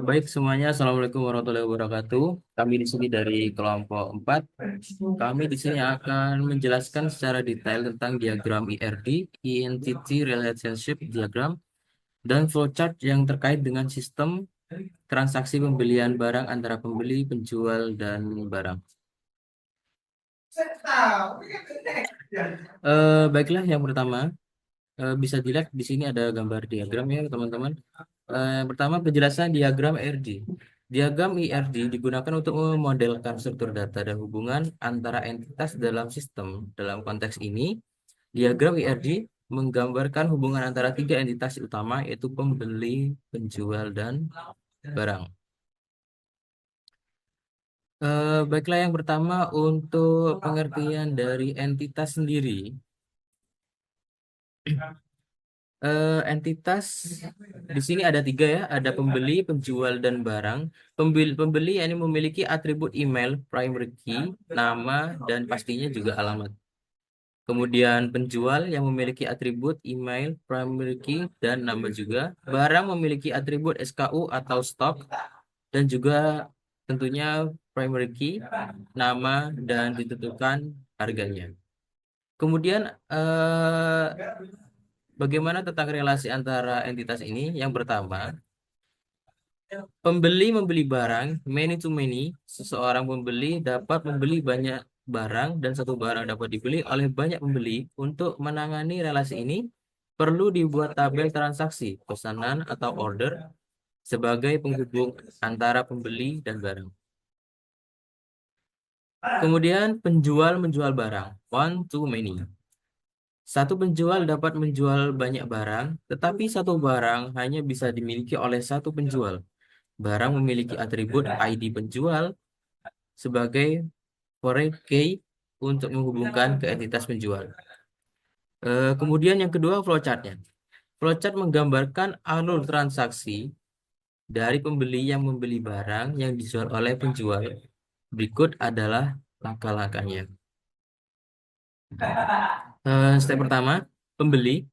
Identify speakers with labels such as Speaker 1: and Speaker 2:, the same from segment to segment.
Speaker 1: Baik semuanya, Assalamualaikum warahmatullahi wabarakatuh. Kami di sini dari kelompok 4. Kami di sini akan menjelaskan secara detail tentang diagram IRD, Entity Relationship Diagram, dan flowchart yang terkait dengan sistem transaksi pembelian barang antara pembeli, penjual, dan barang. Baiklah, yang pertama, bisa dilihat di sini ada gambar diagram ya teman-teman. Yang pertama penjelasan diagram IRD. Diagram IRD digunakan untuk memodelkan struktur data dan hubungan antara entitas dalam sistem. Dalam konteks ini, diagram IRD menggambarkan hubungan antara tiga entitas utama yaitu pembeli, penjual, dan barang. Baiklah yang pertama untuk pengertian dari entitas sendiri. Entitas di sini ada tiga ya, ada pembeli, penjual, dan barang. Pembeli ini memiliki atribut email, primary key, nama, dan pastinya juga alamat. Kemudian penjual yang memiliki atribut email, primary key, dan nama juga. Barang memiliki atribut SKU atau stok, dan juga tentunya primary key, nama, dan ditentukan harganya. Kemudian bagaimana tentang relasi antara entitas ini? Yang pertama, pembeli membeli barang, many to many. Seseorang pembeli dapat membeli banyak barang dan satu barang dapat dibeli oleh banyak pembeli. Untuk menangani relasi ini, perlu dibuat tabel transaksi, pesanan atau order sebagai penghubung antara pembeli dan barang. Kemudian penjual menjual barang, one to many. Satu penjual dapat menjual banyak barang, tetapi satu barang hanya bisa dimiliki oleh satu penjual. Barang memiliki atribut ID penjual sebagai foreign key untuk menghubungkan ke entitas penjual. Kemudian yang kedua flowchartnya. Flowchart menggambarkan alur transaksi dari pembeli yang membeli barang yang dijual oleh penjual. Berikut adalah langkah-langkahnya. Step pertama, pembeli.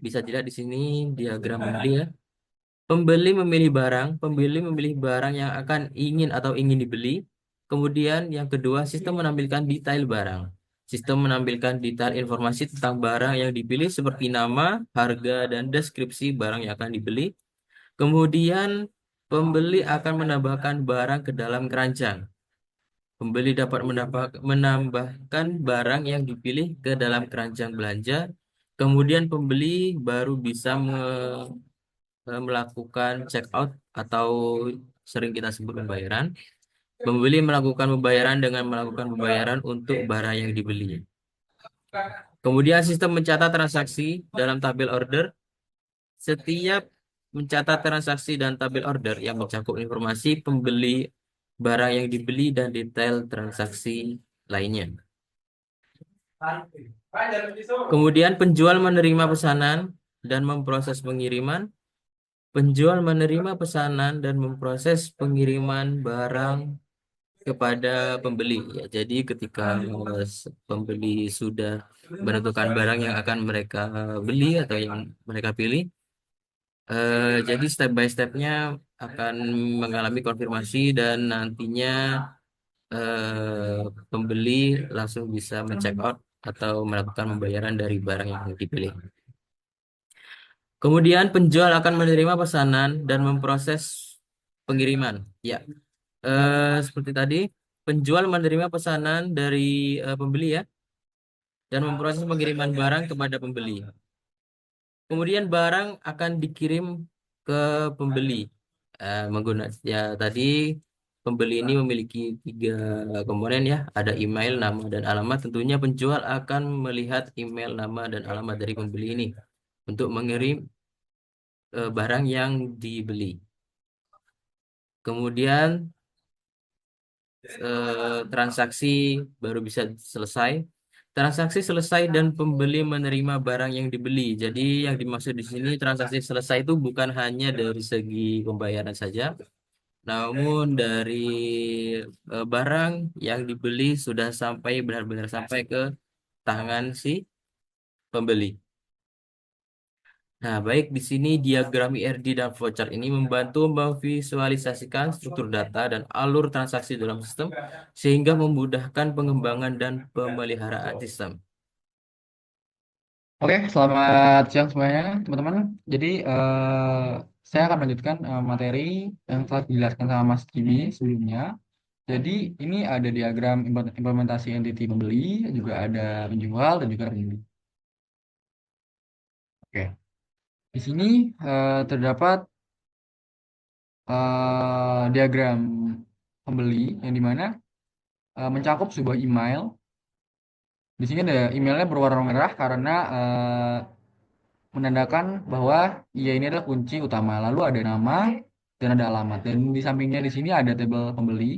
Speaker 1: Bisa dilihat di sini diagram pembeli ya. Pembeli memilih barang yang akan ingin atau ingin dibeli. Kemudian yang kedua, sistem menampilkan detail barang. Sistem menampilkan detail informasi tentang barang yang dipilih seperti nama, harga, dan deskripsi barang yang akan dibeli. Kemudian pembeli akan menambahkan barang ke dalam keranjang. Pembeli dapat menambahkan barang yang dipilih ke dalam keranjang belanja. Kemudian pembeli baru bisa melakukan check out atau sering kita sebut pembayaran. Pembeli melakukan pembayaran dengan melakukan pembayaran untuk barang yang dibeli. Kemudian sistem mencatat transaksi dalam tabel order. Setiap mencatat transaksi dan tabel order yang mencakup informasi pembeli, barang yang dibeli, dan detail transaksi lainnya. Kemudian penjual menerima pesanan dan memproses pengiriman. Penjual menerima pesanan dan memproses pengiriman barang kepada pembeli. Ya, jadi ketika pembeli sudah menentukan barang yang akan mereka beli atau yang mereka pilih, jadi step by stepnya akan mengalami konfirmasi dan nantinya pembeli langsung bisa men-check out atau melakukan pembayaran dari barang yang dipilih. Kemudian penjual akan menerima pesanan dan memproses pengiriman. Ya, seperti tadi, penjual menerima pesanan dari pembeli ya, dan memproses pengiriman barang kepada pembeli. Kemudian barang akan dikirim ke pembeli. Menggunakan ya tadi pembeli ini memiliki tiga komponen ya, ada email, nama, dan alamat. Tentunya penjual akan melihat email, nama, dan alamat dari pembeli ini untuk mengirim barang yang dibeli. Kemudian transaksi baru bisa selesai. Transaksi selesai dan pembeli menerima barang yang dibeli. Jadi yang dimaksud di sini transaksi selesai itu bukan hanya dari segi pembayaran saja, namun dari barang yang dibeli sudah sampai benar-benar sampai ke tangan si pembeli. Nah, baik di sini diagram IRD dan flowchart ini membantu memvisualisasikan struktur data dan alur transaksi dalam sistem sehingga memudahkan pengembangan dan pemeliharaan sistem.
Speaker 2: Oke, selamat siang semuanya, teman-teman. Jadi, saya akan melanjutkan materi yang telah dijelaskan sama Mas Kimi sebelumnya. Jadi, ini ada diagram implementasi entity pembeli, juga ada penjual, dan juga pembeli. Oke, di sini terdapat diagram pembeli yang dimana mencakup sebuah email. Di sini ada emailnya berwarna merah karena menandakan bahwa ya ini adalah kunci utama. Lalu ada nama dan ada alamat. Dan di sampingnya di sini ada tabel pembeli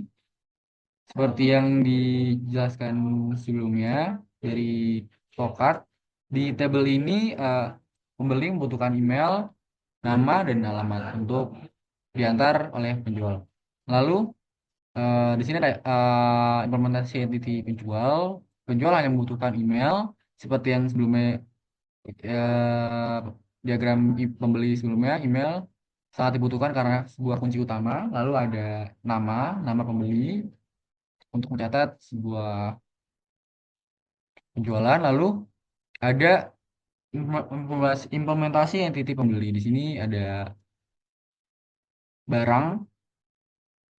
Speaker 2: seperti yang dijelaskan sebelumnya dari Flowcard. Di tabel ini pembeli membutuhkan email, nama dan alamat untuk diantar oleh penjual. Lalu di sini ada implementasi entity penjual. Penjual hanya membutuhkan email seperti yang sebelumnya eh, diagram pembeli sebelumnya. Email sangat dibutuhkan karena sebuah kunci utama. Lalu ada nama, nama pembeli untuk mencatat sebuah penjualan. Lalu ada implementasi entity pembeli. Di sini ada barang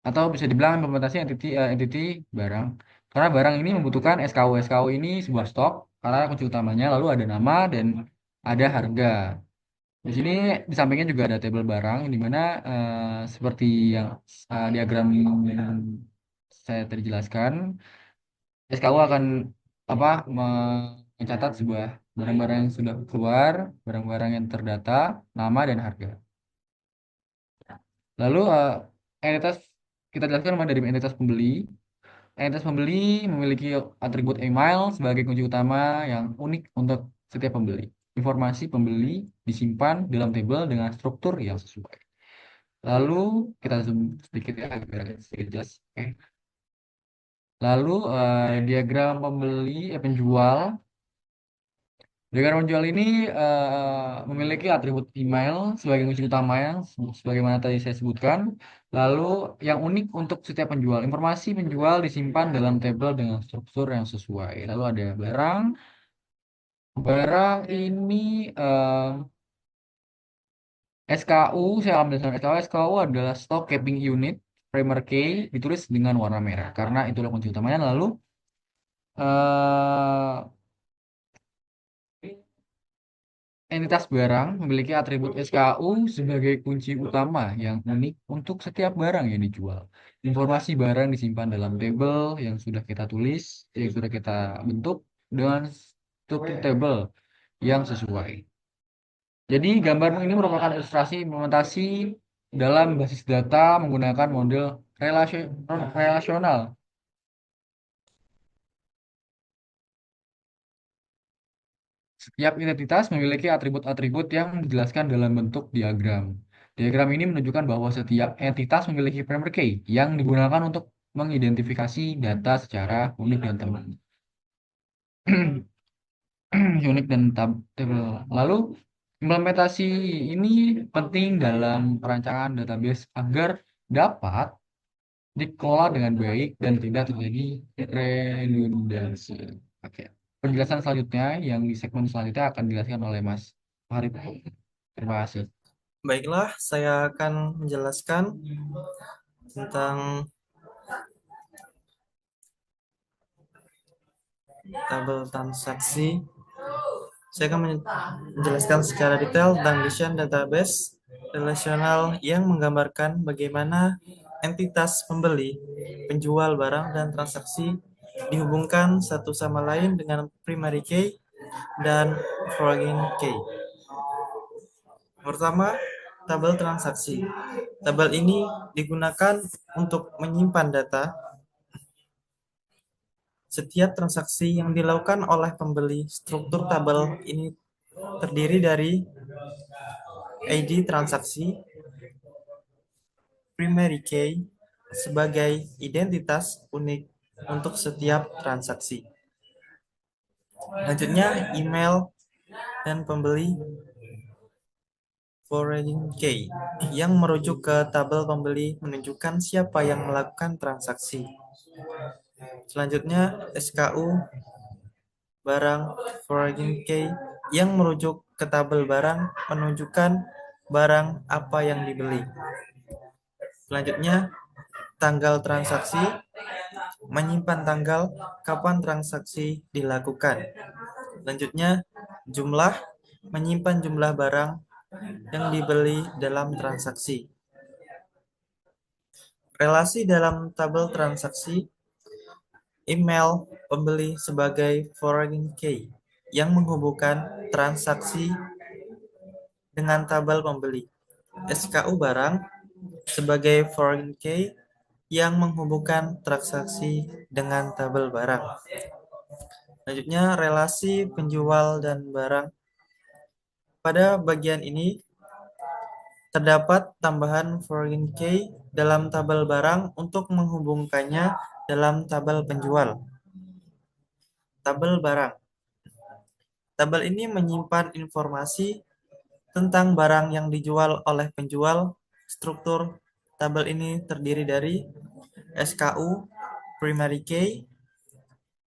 Speaker 2: atau bisa dibilang implementasi entity barang. Karena barang ini membutuhkan SKU. SKU ini sebuah stok karena kunci utamanya. Lalu ada nama dan ada harga. Di sini di sampingnya juga ada tabel barang di mana seperti yang diagram yang saya tadi jelaskan, SKU akan apa mencatat sebuah barang-barang yang sudah keluar, barang-barang yang terdata, nama dan harga. Lalu entitas kita jelaskan mulai dari entitas pembeli. Entitas pembeli memiliki atribut email sebagai kunci utama yang unik untuk setiap pembeli. Informasi pembeli disimpan dalam tabel dengan struktur yang sesuai. Lalu kita zoom sedikit ya biar sedikit jelas. Oke. Lalu diagram pembeli penjual. Diagram penjual ini memiliki atribut email sebagai kunci utama yang sebagaimana tadi saya sebutkan. Lalu yang unik untuk setiap penjual, informasi penjual disimpan dalam tabel dengan struktur yang sesuai. Lalu ada barang. Barang ini SKU, saya ambil dengan SKU. SKU adalah Stock Keeping Unit, primer key, ditulis dengan warna merah karena itulah kunci utamanya. Lalu eh, entitas barang memiliki atribut SKU sebagai kunci utama yang unik untuk setiap barang yang dijual. Informasi barang disimpan dalam tabel yang sudah kita tulis, yang sudah kita bentuk dengan struktur tabel yang sesuai. Jadi gambar ini merupakan ilustrasi implementasi dalam basis data menggunakan model relasional. Setiap identitas memiliki atribut-atribut yang dijelaskan dalam bentuk diagram. Diagram ini menunjukkan bahwa setiap entitas memiliki primary key yang digunakan untuk mengidentifikasi data secara unik dan tabel. Unik dan tabel. Lalu, implementasi ini penting dalam perancangan database agar dapat dikelola dengan baik dan tidak terjadi redundansi. Oke. Penjelasan selanjutnya yang di segmen selanjutnya akan dijelaskan oleh Mas Farid. Terima kasih.
Speaker 3: Baiklah, saya akan menjelaskan tentang tabel transaksi. Saya akan menjelaskan secara detail tentang desain database relasional yang menggambarkan bagaimana entitas pembeli, penjual barang, dan transaksi dihubungkan satu sama lain dengan primary key dan foreign key. Pertama, tabel transaksi. Tabel ini digunakan untuk menyimpan data setiap transaksi yang dilakukan oleh pembeli. Struktur tabel ini terdiri dari ID transaksi, primary key sebagai identitas unik untuk setiap transaksi. Selanjutnya, email dan pembeli foreign key yang merujuk ke tabel pembeli menunjukkan siapa yang melakukan transaksi. Selanjutnya SKU barang foreign key yang merujuk ke tabel barang menunjukkan barang apa yang dibeli. Selanjutnya tanggal transaksi menyimpan tanggal kapan transaksi dilakukan. Selanjutnya jumlah menyimpan jumlah barang yang dibeli dalam transaksi. Relasi dalam tabel transaksi, email pembeli sebagai foreign key yang menghubungkan transaksi dengan tabel pembeli. SKU barang sebagai foreign key yang menghubungkan transaksi dengan tabel barang. Selanjutnya relasi penjual dan barang. Pada bagian ini terdapat tambahan foreign key dalam tabel barang untuk menghubungkannya dalam tabel penjual. Tabel barang. Tabel ini menyimpan informasi tentang barang yang dijual oleh penjual. Struktur tabel ini terdiri dari SKU, primary key,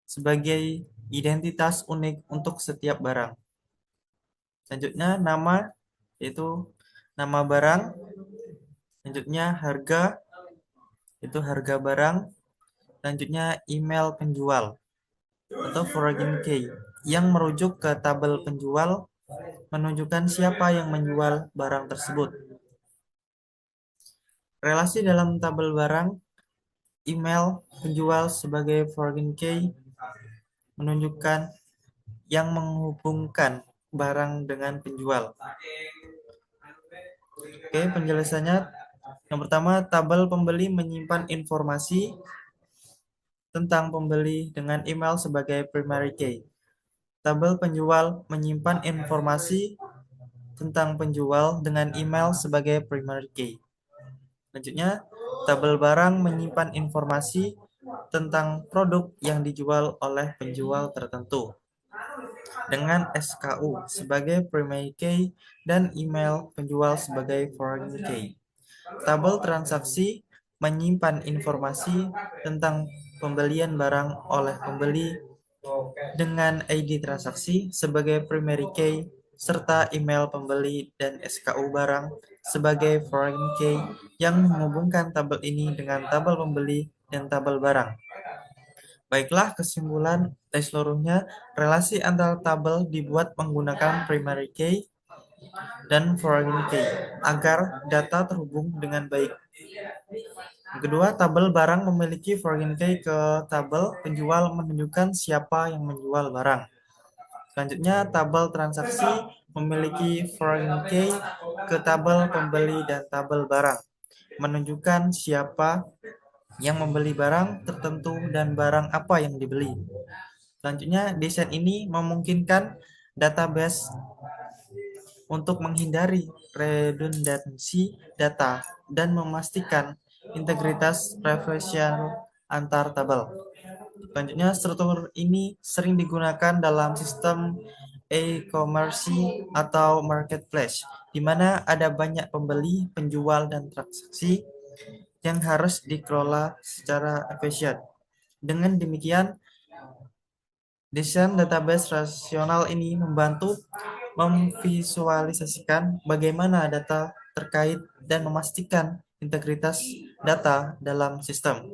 Speaker 3: sebagai identitas unik untuk setiap barang. Selanjutnya nama, yaitu nama barang. Selanjutnya harga, itu harga barang. Selanjutnya email penjual atau foreign key yang merujuk ke tabel penjual menunjukkan siapa yang menjual barang tersebut. Relasi dalam tabel barang, email penjual sebagai foreign key menunjukkan yang menghubungkan barang dengan penjual. Oke, penjelasannya. Yang pertama, tabel pembeli menyimpan informasi tentang pembeli dengan email sebagai primary key. Tabel penjual menyimpan informasi tentang penjual dengan email sebagai primary key. Selanjutnya, tabel barang menyimpan informasi tentang produk yang dijual oleh penjual tertentu dengan SKU sebagai primary key dan email penjual sebagai foreign key. Tabel transaksi menyimpan informasi tentang pembelian barang oleh pembeli dengan ID transaksi sebagai primary key serta email pembeli dan SKU barang sebagai foreign key yang menghubungkan tabel ini dengan tabel pembeli dan tabel barang. Baiklah, kesimpulan dari seluruhnya, relasi antara tabel dibuat menggunakan primary key dan foreign key agar data terhubung dengan baik. Yang kedua, tabel barang memiliki foreign key ke tabel penjual menunjukkan siapa yang menjual barang. Selanjutnya, tabel transaksi memiliki foreign key ke tabel pembeli dan tabel barang, menunjukkan siapa yang membeli barang tertentu dan barang apa yang dibeli. Selanjutnya, desain ini memungkinkan database untuk menghindari redundansi data dan memastikan integritas relasional antar tabel. Selanjutnya, struktur ini sering digunakan dalam sistem e-commerce atau marketplace, di mana ada banyak pembeli, penjual, dan transaksi yang harus dikelola secara efisien. Dengan demikian, desain database rasional ini membantu memvisualisasikan bagaimana data terkait dan memastikan integritas data dalam sistem.